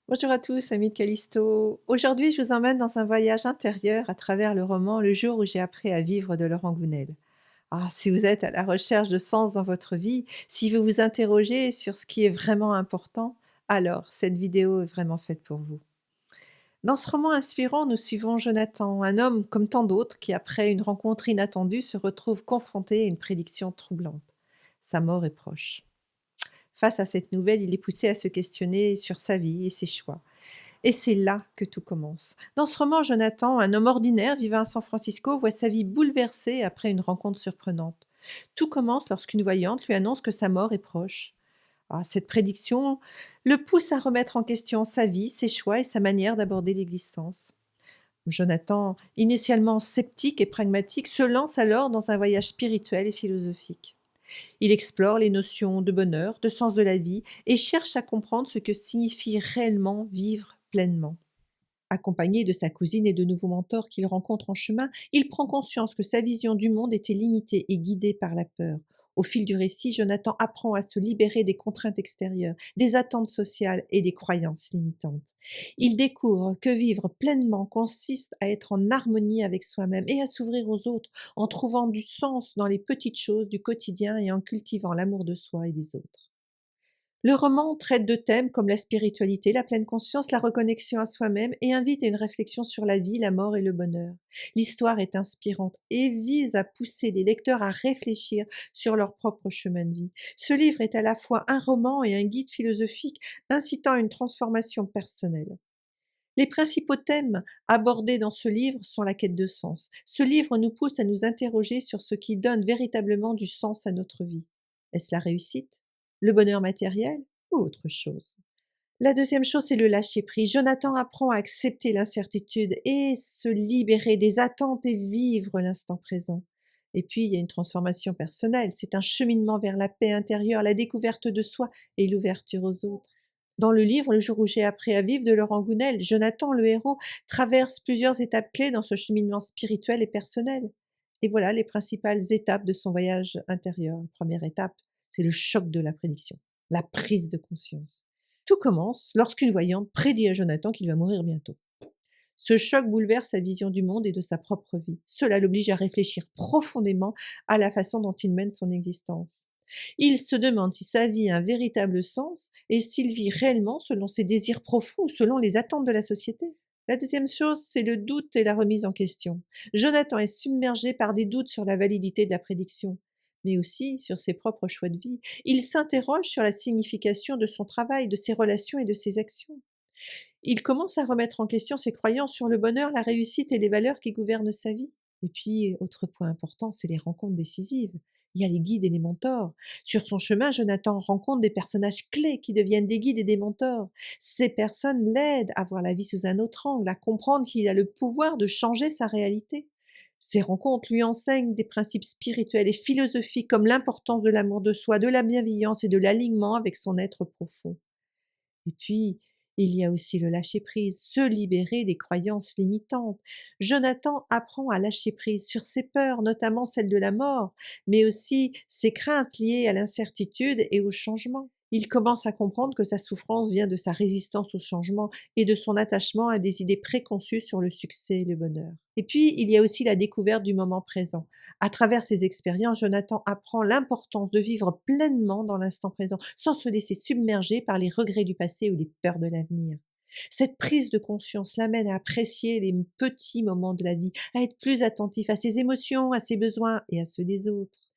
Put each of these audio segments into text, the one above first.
Bonjour à tous, amis de Callisto. Aujourd'hui, je vous emmène dans un voyage intérieur à travers le roman Le jour où j'ai appris à vivre de Laurent Gounel. Ah, si vous êtes à la recherche de sens dans votre vie, si vous vous interrogez sur ce qui est vraiment important, alors cette vidéo est vraiment faite pour vous. Dans ce roman inspirant, nous suivons Jonathan, un homme comme tant d'autres qui, après une rencontre inattendue, se retrouve confronté à une prédiction troublante. Sa mort est proche. Face à cette nouvelle, il est poussé à se questionner sur sa vie et ses choix. Et c'est là que tout commence. Dans ce roman, Jonathan, un homme ordinaire vivant à San Francisco, voit sa vie bouleversée après une rencontre surprenante. Tout commence lorsqu'une voyante lui annonce que sa mort est proche. Ah, cette prédiction le pousse à remettre en question sa vie, ses choix et sa manière d'aborder l'existence. Jonathan, initialement sceptique et pragmatique, se lance alors dans un voyage spirituel et philosophique. Il explore les notions de bonheur, de sens de la vie et cherche à comprendre ce que signifie réellement vivre pleinement. Accompagné de sa cousine et de nouveaux mentors qu'il rencontre en chemin, il prend conscience que sa vision du monde était limitée et guidée par la peur. Au fil du récit, Jonathan apprend à se libérer des contraintes extérieures, des attentes sociales et des croyances limitantes. Il découvre que vivre pleinement consiste à être en harmonie avec soi-même et à s'ouvrir aux autres, en trouvant du sens dans les petites choses du quotidien et en cultivant l'amour de soi et des autres. Le roman traite de thèmes comme la spiritualité, la pleine conscience, la reconnexion à soi-même et invite à une réflexion sur la vie, la mort et le bonheur. L'histoire est inspirante et vise à pousser les lecteurs à réfléchir sur leur propre chemin de vie. Ce livre est à la fois un roman et un guide philosophique incitant à une transformation personnelle. Les principaux thèmes abordés dans ce livre sont la quête de sens. Ce livre nous pousse à nous interroger sur ce qui donne véritablement du sens à notre vie. Est-ce la réussite, le bonheur matériel ou autre chose? La deuxième chose, c'est le lâcher-prise. Jonathan apprend à accepter l'incertitude et se libérer des attentes et vivre l'instant présent. Et puis, il y a une transformation personnelle. C'est un cheminement vers la paix intérieure, la découverte de soi et l'ouverture aux autres. Dans le livre Le jour où j'ai appris à vivre de Laurent Gounel, Jonathan, le héros, traverse plusieurs étapes clés dans ce cheminement spirituel et personnel. Et voilà les principales étapes de son voyage intérieur. Première étape, c'est le choc de la prédiction, la prise de conscience. Tout commence lorsqu'une voyante prédit à Jonathan qu'il va mourir bientôt. Ce choc bouleverse sa vision du monde et de sa propre vie. Cela l'oblige à réfléchir profondément à la façon dont il mène son existence. Il se demande si sa vie a un véritable sens et s'il vit réellement selon ses désirs profonds ou selon les attentes de la société. La deuxième chose, c'est le doute et la remise en question. Jonathan est submergé par des doutes sur la validité de la prédiction, mais aussi sur ses propres choix de vie. Il s'interroge sur la signification de son travail, de ses relations et de ses actions. Il commence à remettre en question ses croyances sur le bonheur, la réussite et les valeurs qui gouvernent sa vie. Et puis, autre point important, c'est les rencontres décisives. Il y a les guides et les mentors. Sur son chemin, Jonathan rencontre des personnages clés qui deviennent des guides et des mentors. Ces personnes l'aident à voir la vie sous un autre angle, à comprendre qu'il a le pouvoir de changer sa réalité. Ces rencontres lui enseignent des principes spirituels et philosophiques comme l'importance de l'amour de soi, de la bienveillance et de l'alignement avec son être profond. Et puis, il y a aussi le lâcher-prise, se libérer des croyances limitantes. Jonathan apprend à lâcher prise sur ses peurs, notamment celle de la mort, mais aussi ses craintes liées à l'incertitude et au changement. Il commence à comprendre que sa souffrance vient de sa résistance au changement et de son attachement à des idées préconçues sur le succès et le bonheur. Et puis, il y a aussi la découverte du moment présent. À travers ces expériences, Jonathan apprend l'importance de vivre pleinement dans l'instant présent, sans se laisser submerger par les regrets du passé ou les peurs de l'avenir. Cette prise de conscience l'amène à apprécier les petits moments de la vie, à être plus attentif à ses émotions, à ses besoins et à ceux des autres.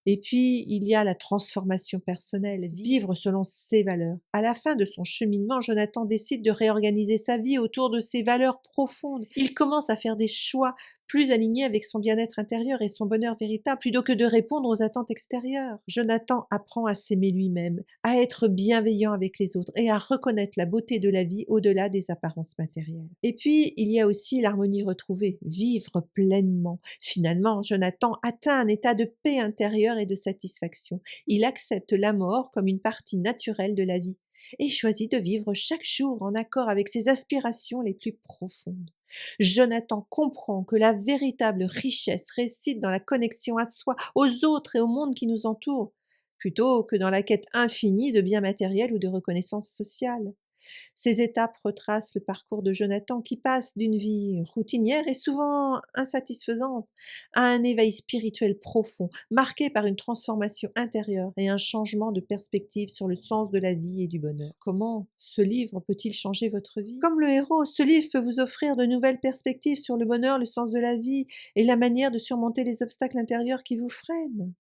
Et puis, il y a la transformation personnelle, vivre selon ses valeurs. À la fin de son cheminement, Jonathan décide de réorganiser sa vie autour de ses valeurs profondes. Il commence à faire des choix plus alignés avec son bien-être intérieur et son bonheur véritable, plutôt que de répondre aux attentes extérieures. Jonathan apprend à s'aimer lui-même, à être bienveillant avec les autres et à reconnaître la beauté de la vie au-delà des apparences matérielles. Et puis, il y a aussi l'harmonie retrouvée, vivre pleinement. Finalement, Jonathan atteint un état de paix intérieure et de satisfaction. Il accepte la mort comme une partie naturelle de la vie et choisit de vivre chaque jour en accord avec ses aspirations les plus profondes. Jonathan comprend que la véritable richesse réside dans la connexion à soi, aux autres et au monde qui nous entoure, plutôt que dans la quête infinie de biens matériels ou de reconnaissance sociale. Ces étapes retracent le parcours de Jonathan qui passe d'une vie routinière et souvent insatisfaisante à un éveil spirituel profond, marqué par une transformation intérieure et un changement de perspective sur le sens de la vie et du bonheur. Comment ce livre peut-il changer votre vie? Comme le héros, ce livre peut vous offrir de nouvelles perspectives sur le bonheur, le sens de la vie et la manière de surmonter les obstacles intérieurs qui vous freinent.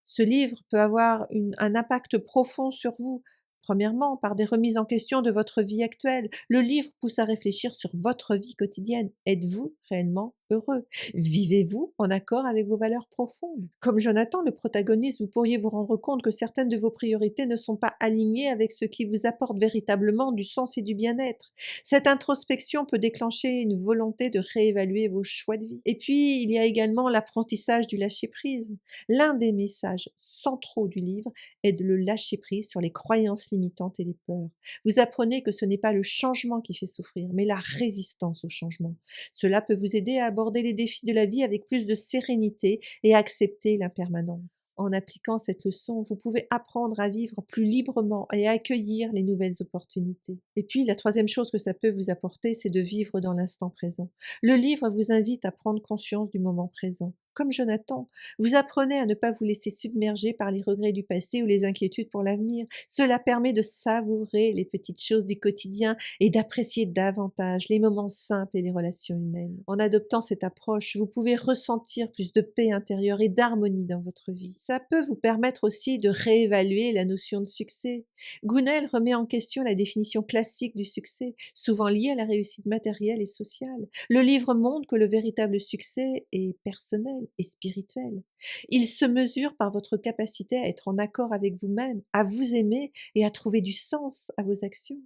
Ce livre peut avoir un impact profond sur vous. Premièrement, par des remises en question de votre vie actuelle. Le livre pousse à réfléchir sur votre vie quotidienne. Êtes-vous réellement heureux? Vivez-vous en accord avec vos valeurs profondes? Comme Jonathan, le protagoniste, vous pourriez vous rendre compte que certaines de vos priorités ne sont pas alignées avec ce qui vous apporte véritablement du sens et du bien-être. Cette introspection peut déclencher une volonté de réévaluer vos choix de vie. Et puis, il y a également l'apprentissage du lâcher-prise. L'un des messages centraux du livre est de le lâcher prise sur les croyances limitantes et les peurs. Vous apprenez que ce n'est pas le changement qui fait souffrir, mais la résistance au changement. Cela peut vous aider à aborder les défis de la vie avec plus de sérénité et à accepter l'impermanence. En appliquant cette leçon, vous pouvez apprendre à vivre plus librement et à accueillir les nouvelles opportunités. Et puis, la troisième chose que ça peut vous apporter, c'est de vivre dans l'instant présent. Le livre vous invite à prendre conscience du moment présent. Comme Jonathan, vous apprenez à ne pas vous laisser submerger par les regrets du passé ou les inquiétudes pour l'avenir. Cela permet de savourer les petites choses du quotidien et d'apprécier davantage les moments simples et les relations humaines. En adoptant cette approche, vous pouvez ressentir plus de paix intérieure et d'harmonie dans votre vie. Ça peut vous permettre aussi de réévaluer la notion de succès. Gounel remet en question la définition classique du succès, souvent liée à la réussite matérielle et sociale. Le livre montre que le véritable succès est personnel et spirituel. Il se mesure par votre capacité à être en accord avec vous-même, à vous aimer et à trouver du sens à vos actions.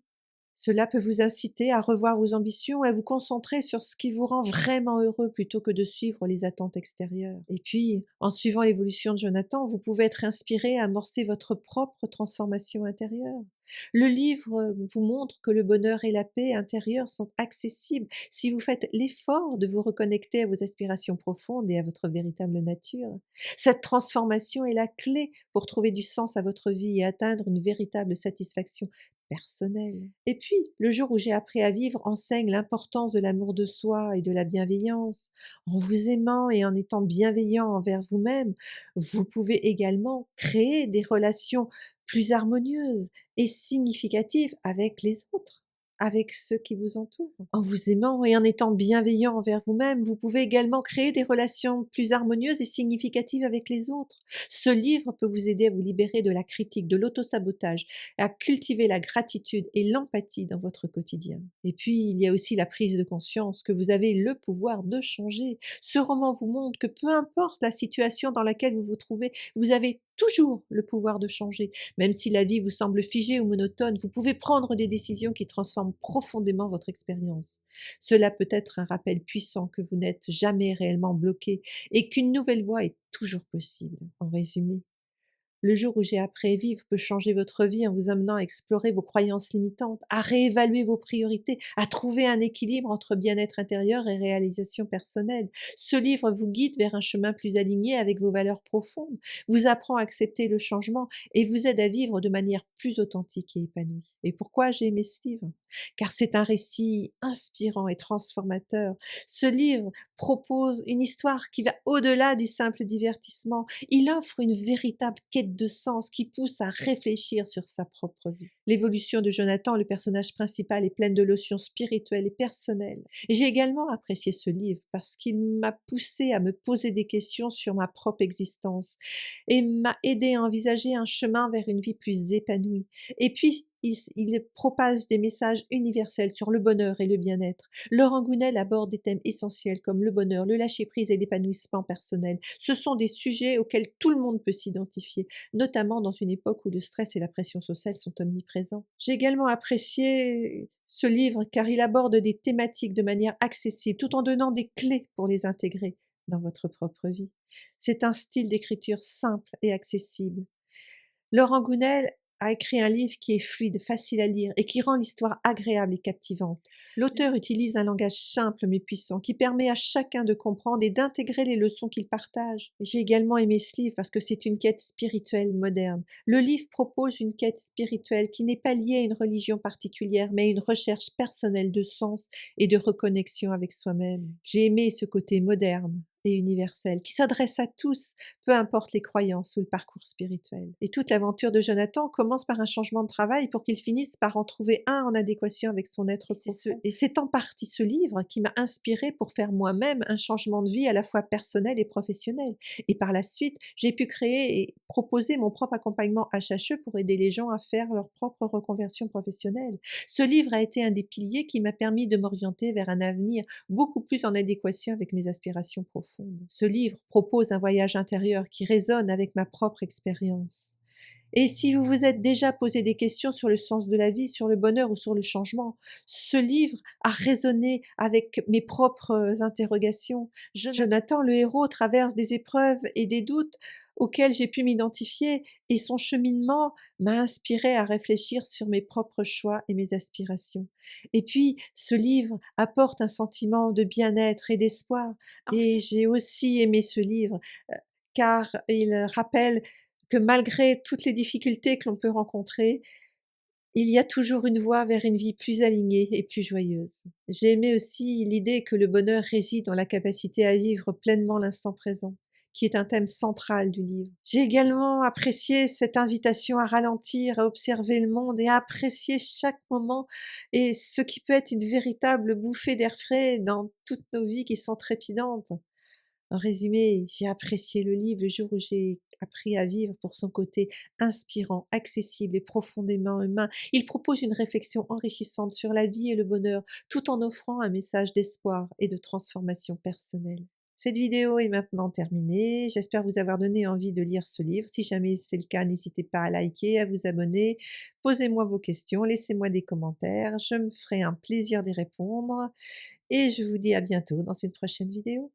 Cela peut vous inciter à revoir vos ambitions et à vous concentrer sur ce qui vous rend vraiment heureux plutôt que de suivre les attentes extérieures. Et puis, en suivant l'évolution de Jonathan, vous pouvez être inspiré à amorcer votre propre transformation intérieure. Le livre vous montre que le bonheur et la paix intérieure sont accessibles si vous faites l'effort de vous reconnecter à vos aspirations profondes et à votre véritable nature. Cette transformation est la clé pour trouver du sens à votre vie et atteindre une véritable satisfaction personnelle. Et puis, le jour où j'ai appris à vivre enseigne l'importance de l'amour de soi et de la bienveillance. En vous aimant et en étant bienveillant envers vous-même, vous pouvez également créer des relations plus harmonieuses et significatives avec les autres, avec ceux qui vous entourent. En vous aimant et en étant bienveillant envers vous-même, vous pouvez également créer des relations plus harmonieuses et significatives avec les autres. Ce livre peut vous aider à vous libérer de la critique, de l'autosabotage, à cultiver la gratitude et l'empathie dans votre quotidien. Et puis, il y a aussi la prise de conscience que vous avez le pouvoir de changer. Ce roman vous montre que peu importe la situation dans laquelle vous vous trouvez, vous avez toujours le pouvoir de changer. Même si la vie vous semble figée ou monotone, vous pouvez prendre des décisions qui transforment profondément votre expérience. Cela peut être un rappel puissant que vous n'êtes jamais réellement bloqué et qu'une nouvelle voie est toujours possible. En résumé, le jour où j'ai appris à vivre peut changer votre vie en vous amenant à explorer vos croyances limitantes, à réévaluer vos priorités, à trouver un équilibre entre bien-être intérieur et réalisation personnelle. Ce livre vous guide vers un chemin plus aligné avec vos valeurs profondes, vous apprend à accepter le changement et vous aide à vivre de manière plus authentique et épanouie. Et pourquoi j'ai aimé ce livre? Car c'est un récit inspirant et transformateur. Ce livre propose une histoire qui va au-delà du simple divertissement. Il offre une véritable quête de sens qui pousse à réfléchir sur sa propre vie. L'évolution de Jonathan, le personnage principal, est pleine de notions spirituelles et personnelles. Et j'ai également apprécié ce livre parce qu'il m'a poussé à me poser des questions sur ma propre existence et m'a aidé à envisager un chemin vers une vie plus épanouie. Et puis, il propage des messages universels sur le bonheur et le bien-être. Laurent Gounel aborde des thèmes essentiels comme le bonheur, le lâcher-prise et l'épanouissement personnel. Ce sont des sujets auxquels tout le monde peut s'identifier, notamment dans une époque où le stress et la pression sociale sont omniprésents. J'ai également apprécié ce livre car il aborde des thématiques de manière accessible tout en donnant des clés pour les intégrer dans votre propre vie. C'est un style d'écriture simple et accessible. Laurent Gounel a écrit un livre qui est fluide, facile à lire et qui rend l'histoire agréable et captivante. L'auteur utilise un langage simple mais puissant qui permet à chacun de comprendre et d'intégrer les leçons qu'il partage. J'ai également aimé ce livre parce que c'est une quête spirituelle moderne. Le livre propose une quête spirituelle qui n'est pas liée à une religion particulière mais à une recherche personnelle de sens et de reconnexion avec soi-même. J'ai aimé ce côté moderne et universel qui s'adresse à tous, peu importe les croyances ou le parcours spirituel. Et toute l'aventure de Jonathan commence par un changement de travail pour qu'il finisse par en trouver un en adéquation avec son être profond. Et c'est en partie ce livre qui m'a inspiré pour faire moi-même un changement de vie à la fois personnel et professionnel. Et par la suite, j'ai pu créer et proposer mon propre accompagnement HHE pour aider les gens à faire leur propre reconversion professionnelle. Ce livre a été un des piliers qui m'a permis de m'orienter vers un avenir beaucoup plus en adéquation avec mes aspirations profondes. Ce livre propose un voyage intérieur qui résonne avec ma propre expérience. Et si vous vous êtes déjà posé des questions sur le sens de la vie, sur le bonheur ou sur le changement, ce livre a résonné avec mes propres interrogations. Jonathan, le héros, traverse des épreuves et des doutes auxquels j'ai pu m'identifier et son cheminement m'a inspiré à réfléchir sur mes propres choix et mes aspirations. Et puis, ce livre apporte un sentiment de bien-être et d'espoir. Et j'ai aussi aimé ce livre car il rappelle que malgré toutes les difficultés que l'on peut rencontrer, il y a toujours une voie vers une vie plus alignée et plus joyeuse. J'ai aimé aussi l'idée que le bonheur réside dans la capacité à vivre pleinement l'instant présent, qui est un thème central du livre. J'ai également apprécié cette invitation à ralentir, à observer le monde et à apprécier chaque moment et ce qui peut être une véritable bouffée d'air frais dans toutes nos vies qui sont trépidantes. En résumé, j'ai apprécié le livre le jour où j'ai appris à vivre pour son côté inspirant, accessible et profondément humain. Il propose une réflexion enrichissante sur la vie et le bonheur, tout en offrant un message d'espoir et de transformation personnelle. Cette vidéo est maintenant terminée. J'espère vous avoir donné envie de lire ce livre. Si jamais c'est le cas, n'hésitez pas à liker, à vous abonner. Posez-moi vos questions, laissez-moi des commentaires. Je me ferai un plaisir d'y répondre. Et je vous dis à bientôt dans une prochaine vidéo.